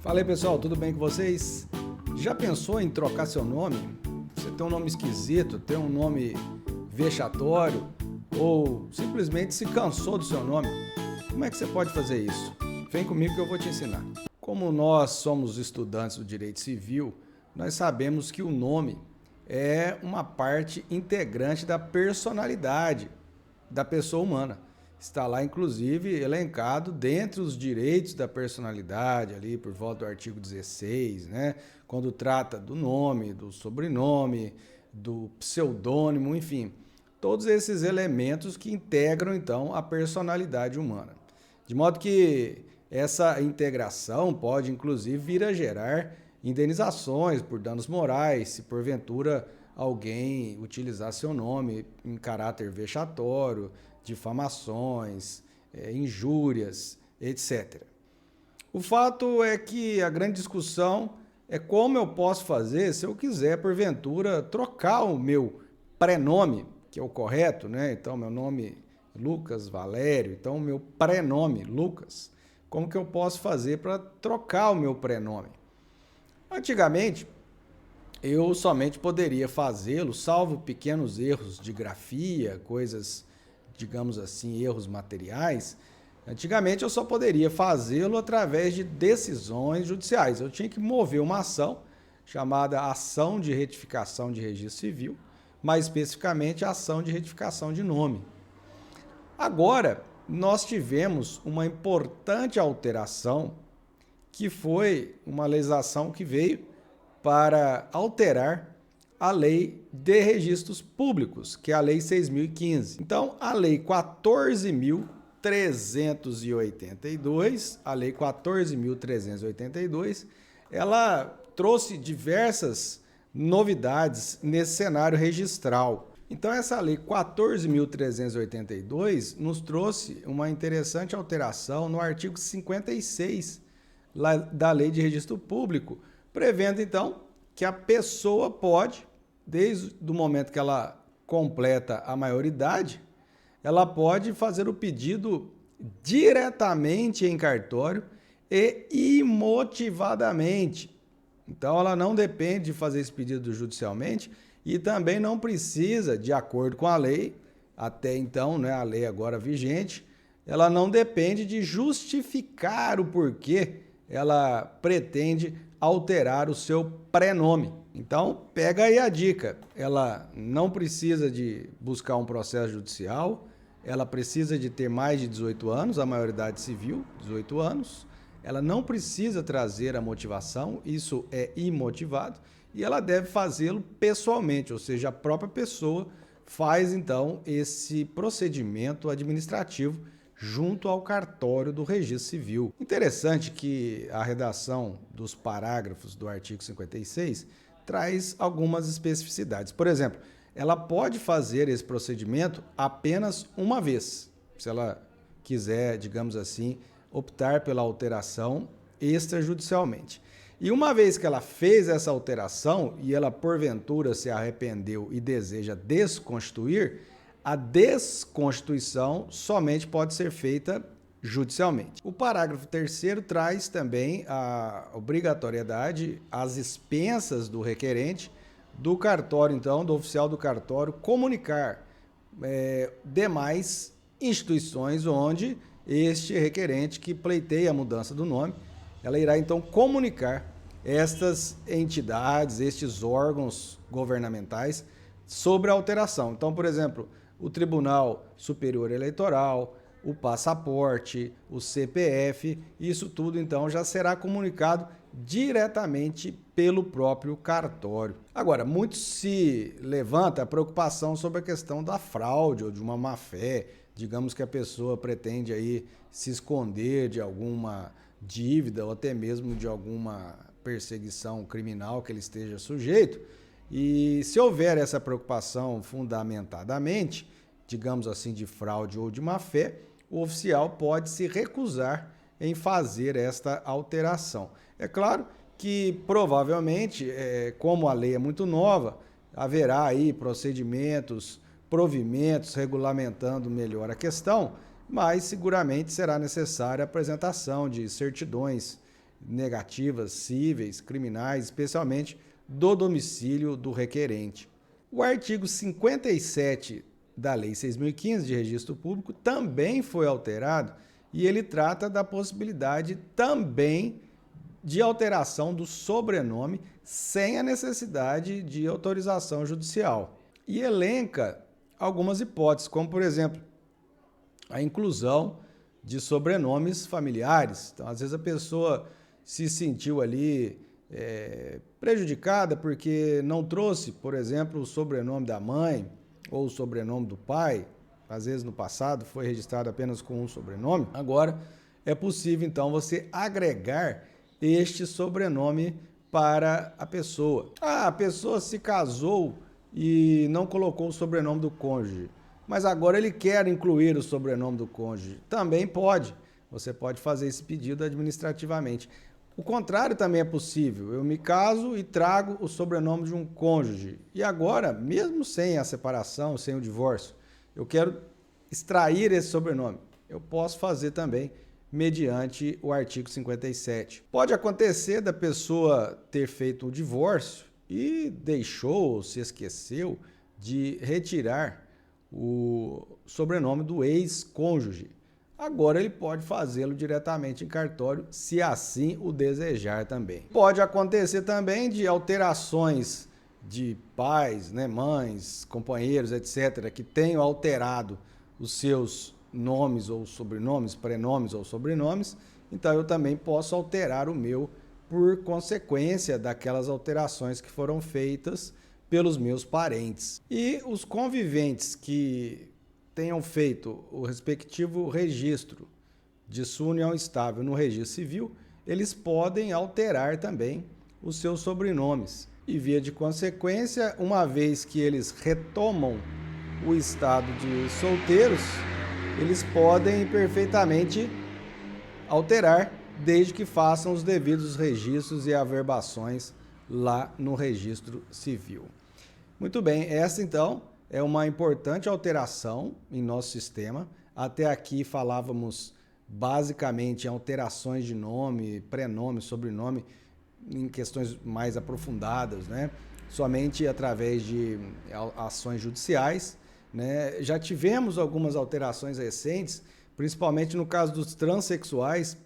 Fala aí pessoal, tudo bem com vocês? Já pensou em trocar seu nome? Você tem um nome esquisito, tem um nome vexatório ou simplesmente se cansou do seu nome? Como é que você pode fazer isso? Vem comigo que eu vou te ensinar. Como nós somos estudantes do direito civil, nós sabemos que o nome é uma parte integrante da personalidade da pessoa humana. Está lá, inclusive, elencado dentre os direitos da personalidade, ali por volta do artigo 16, né? Quando trata do nome, do sobrenome, do pseudônimo, enfim, todos esses elementos que integram, então, a personalidade humana. De modo que essa integração pode, inclusive, vir a gerar indenizações por danos morais, se porventura alguém utilizar seu nome em caráter vexatório, difamações, injúrias, etc. O fato é que a grande discussão é como eu posso fazer se eu quiser, porventura, trocar o meu prenome, que é o correto, né? Então, meu nome é Lucas Valério, então o meu prenome, Lucas. Como que eu posso fazer para trocar o meu prenome? Antigamente, eu somente poderia fazê-lo, salvo pequenos erros de grafia, coisas, digamos assim, erros materiais. Antigamente eu só poderia fazê-lo através de decisões judiciais. Eu tinha que mover uma ação chamada ação de retificação de registro civil, mais especificamente a ação de retificação de nome. Agora, nós tivemos uma importante alteração, que foi uma legislação que veio para alterar a Lei de Registros Públicos, que é a Lei 6.015. Então, a Lei 14.382, ela trouxe diversas novidades nesse cenário registral. Então, essa Lei 14.382 nos trouxe uma interessante alteração no artigo 56 da Lei de Registro Público, prevendo, então, que a pessoa pode, desde o momento que ela completa a maioridade, ela pode fazer o pedido diretamente em cartório e imotivadamente. Então, ela não depende de fazer esse pedido judicialmente e também não precisa, de acordo com a lei, até então, né, a lei agora vigente, ela não depende de justificar o porquê ela pretende alterar o seu prenome. Então, pega aí a dica. Ela não precisa de buscar um processo judicial, ela precisa de ter mais de 18 anos, a maioridade civil, 18 anos. Ela não precisa trazer a motivação, isso é imotivado, e ela deve fazê-lo pessoalmente, ou seja, a própria pessoa faz então esse procedimento administrativo junto ao cartório do Registro Civil. Interessante que a redação dos parágrafos do artigo 56 traz algumas especificidades. Por exemplo, ela pode fazer esse procedimento apenas uma vez, se ela quiser, digamos assim, optar pela alteração extrajudicialmente. E uma vez que ela fez essa alteração e ela porventura se arrependeu e deseja desconstituir, a desconstituição somente pode ser feita judicialmente. O parágrafo 3º traz também a obrigatoriedade, às expensas do requerente, do cartório, então, do oficial do cartório, comunicar demais instituições onde este requerente que pleiteia a mudança do nome, ela irá então comunicar estas entidades, estes órgãos governamentais sobre a alteração. Então, por exemplo, o Tribunal Superior Eleitoral, o passaporte, o CPF, isso tudo então já será comunicado diretamente pelo próprio cartório. Agora, muito se levanta a preocupação sobre a questão da fraude ou de uma má-fé. Digamos que a pessoa pretende aí se esconder de alguma dívida ou até mesmo de alguma perseguição criminal que ele esteja sujeito. E se houver essa preocupação fundamentadamente, digamos assim, de fraude ou de má-fé, o oficial pode se recusar em fazer esta alteração. É claro que provavelmente, como a lei é muito nova, haverá aí procedimentos, provimentos regulamentando melhor a questão, mas seguramente será necessária a apresentação de certidões negativas, cíveis, criminais, especialmente do domicílio do requerente. O artigo 57 da Lei 6.015 de Registro Público também foi alterado e ele trata da possibilidade também de alteração do sobrenome sem a necessidade de autorização judicial. E elenca algumas hipóteses, como, por exemplo, a inclusão de sobrenomes familiares. Então, às vezes a pessoa se sentiu ali prejudicada porque não trouxe, por exemplo, o sobrenome da mãe ou o sobrenome do pai. Às vezes no passado foi registrado apenas com um sobrenome. Agora é possível então você agregar este sobrenome para a pessoa. A pessoa se casou e não colocou o sobrenome do cônjuge, mas agora ele quer incluir o sobrenome do cônjuge. Também pode. Você pode fazer esse pedido administrativamente. O contrário também é possível. Eu me caso e trago o sobrenome de um cônjuge. E agora, mesmo sem a separação, sem o divórcio, eu quero extrair esse sobrenome. Eu posso fazer também mediante o artigo 57. Pode acontecer da pessoa ter feito o divórcio e deixou, se esqueceu de retirar o sobrenome do ex-cônjuge. Agora ele pode fazê-lo diretamente em cartório, se assim o desejar também. Pode acontecer também de alterações de pais, mães, companheiros, etc., que tenham alterado os seus nomes ou sobrenomes, prenomes ou sobrenomes, então eu também posso alterar o meu por consequência daquelas alterações que foram feitas pelos meus parentes. E os conviventes que tenham feito o respectivo registro de sua união estável no registro civil, eles podem alterar também os seus sobrenomes. E, via de consequência, uma vez que eles retomam o estado de solteiros, eles podem perfeitamente alterar, desde que façam os devidos registros e averbações lá no registro civil. Muito bem, essa então é uma importante alteração em nosso sistema. Até aqui falávamos basicamente em alterações de nome, prenome, sobrenome, em questões mais aprofundadas, somente através de ações judiciais. Já tivemos algumas alterações recentes, principalmente no caso dos transexuais,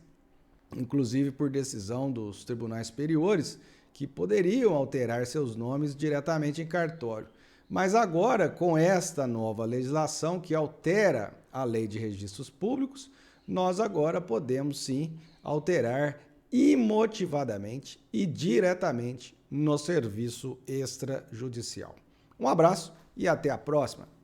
inclusive por decisão dos tribunais superiores, que poderiam alterar seus nomes diretamente em cartório. Mas agora, com esta nova legislação que altera a Lei de Registros Públicos, nós agora podemos sim alterar imotivadamente e diretamente no serviço extrajudicial. Um abraço e até a próxima!